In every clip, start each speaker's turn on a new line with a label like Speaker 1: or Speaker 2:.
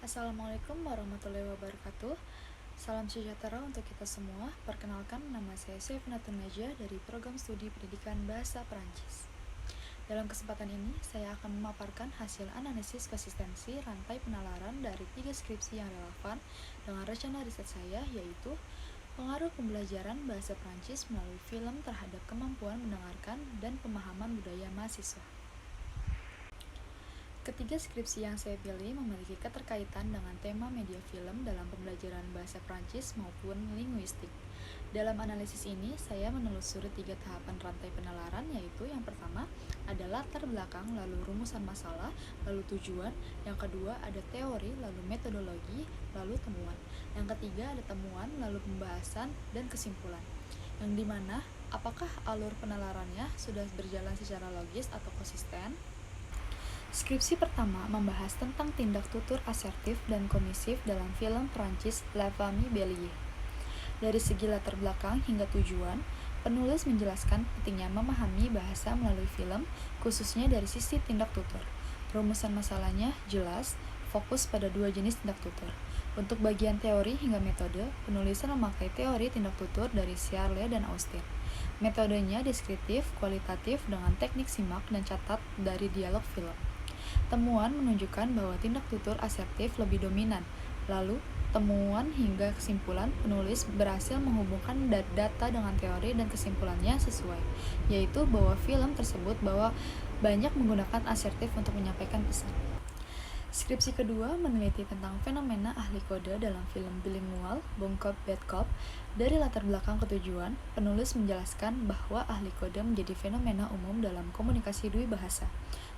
Speaker 1: Assalamualaikum warahmatullahi wabarakatuh. Salam sejahtera untuk kita semua. Perkenalkan, nama saya Sefnatun Najah dari Program Studi Pendidikan Bahasa Perancis. Dalam kesempatan ini, saya akan memaparkan hasil analisis konsistensi rantai penalaran dari 3 skripsi yang relevan dengan rencana riset saya, yaitu pengaruh pembelajaran bahasa Perancis melalui film terhadap kemampuan mendengarkan dan pemahaman budaya mahasiswa. Ketiga skripsi yang saya pilih memiliki keterkaitan dengan tema media film dalam pembelajaran bahasa Prancis maupun linguistik. Dalam analisis ini, saya menelusuri 3 tahapan rantai penalaran, yaitu yang pertama ada latar belakang, lalu rumusan masalah, lalu tujuan. Yang kedua ada teori, lalu metodologi, lalu temuan. Yang ketiga ada temuan, lalu pembahasan, dan kesimpulan. Yang dimana, apakah alur penalarannya sudah berjalan secara logis atau konsisten? Skripsi pertama membahas tentang tindak tutur asertif dan komisif dalam film Prancis La Famille Bélier. Dari segi latar belakang hingga tujuan, penulis menjelaskan pentingnya memahami bahasa melalui film, khususnya dari sisi tindak tutur. Rumusan masalahnya jelas, fokus pada 2 jenis tindak tutur. Untuk bagian teori hingga metode, penulisan memakai teori tindak tutur dari Searle dan Austin. Metodenya deskriptif, kualitatif dengan teknik simak dan catat dari dialog film. Temuan menunjukkan bahwa tindak tutur asertif lebih dominan. Lalu, temuan hingga kesimpulan, penulis berhasil menghubungkan data dengan teori dan kesimpulannya sesuai, yaitu bahwa film tersebut banyak menggunakan asertif untuk menyampaikan pesan. Skripsi kedua meneliti tentang fenomena ahli kode dalam film bilingual Bon Cop Bad Cop. Dari latar belakang ketujuan, penulis menjelaskan bahwa ahli kode menjadi fenomena umum dalam komunikasi dui bahasa,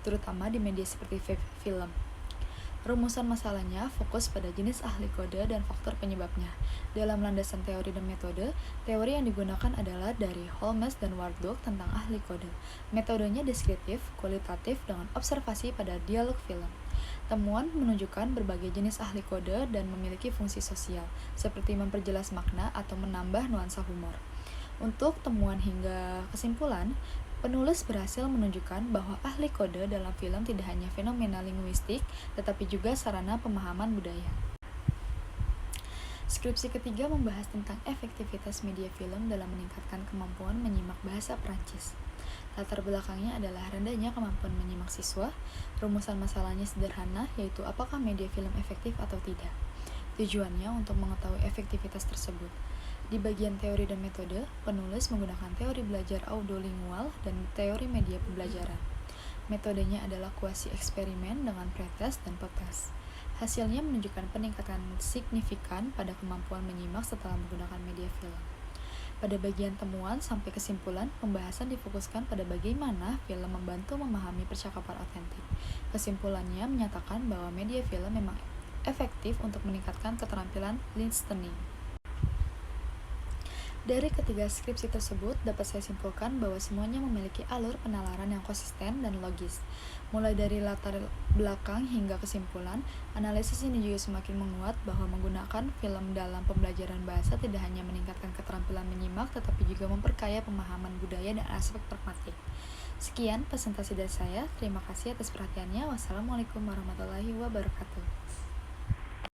Speaker 1: terutama di media seperti film. Rumusan masalahnya fokus pada jenis ahli kode dan faktor penyebabnya. Dalam landasan teori dan metode, teori yang digunakan adalah dari Holmes dan Wardog tentang ahli kode. Metodenya deskriptif, kualitatif dengan observasi pada dialog film. Temuan menunjukkan berbagai jenis ahli kode dan memiliki fungsi sosial, seperti memperjelas makna atau menambah nuansa humor. Untuk temuan hingga kesimpulan, penulis berhasil menunjukkan bahwa ahli kode dalam film tidak hanya fenomena linguistik, tetapi juga sarana pemahaman budaya. Skripsi ketiga membahas tentang efektivitas media film dalam meningkatkan kemampuan menyimak bahasa Prancis. Latar belakangnya adalah rendahnya kemampuan menyimak siswa. Rumusan masalahnya sederhana, yaitu apakah media film efektif atau tidak. Tujuannya untuk mengetahui efektivitas tersebut. Di bagian teori dan metode, penulis menggunakan teori belajar audiolingual dan teori media pembelajaran. Metodenya adalah kuasi eksperimen dengan pretest dan post-test. Hasilnya menunjukkan peningkatan signifikan pada kemampuan menyimak setelah menggunakan media film. Pada bagian temuan sampai kesimpulan, pembahasan difokuskan pada bagaimana film membantu memahami percakapan otentik. Kesimpulannya menyatakan bahwa media film memang efektif untuk meningkatkan keterampilan listening. Dari ketiga skripsi tersebut, dapat saya simpulkan bahwa semuanya memiliki alur penalaran yang konsisten dan logis. Mulai dari latar belakang hingga kesimpulan, analisis ini juga semakin menguat bahwa menggunakan film dalam pembelajaran bahasa tidak hanya meningkatkan keterampilan menyimak, tetapi juga memperkaya pemahaman budaya dan aspek pragmatik. Sekian presentasi dari saya. Terima kasih atas perhatiannya. Wassalamualaikum warahmatullahi wabarakatuh.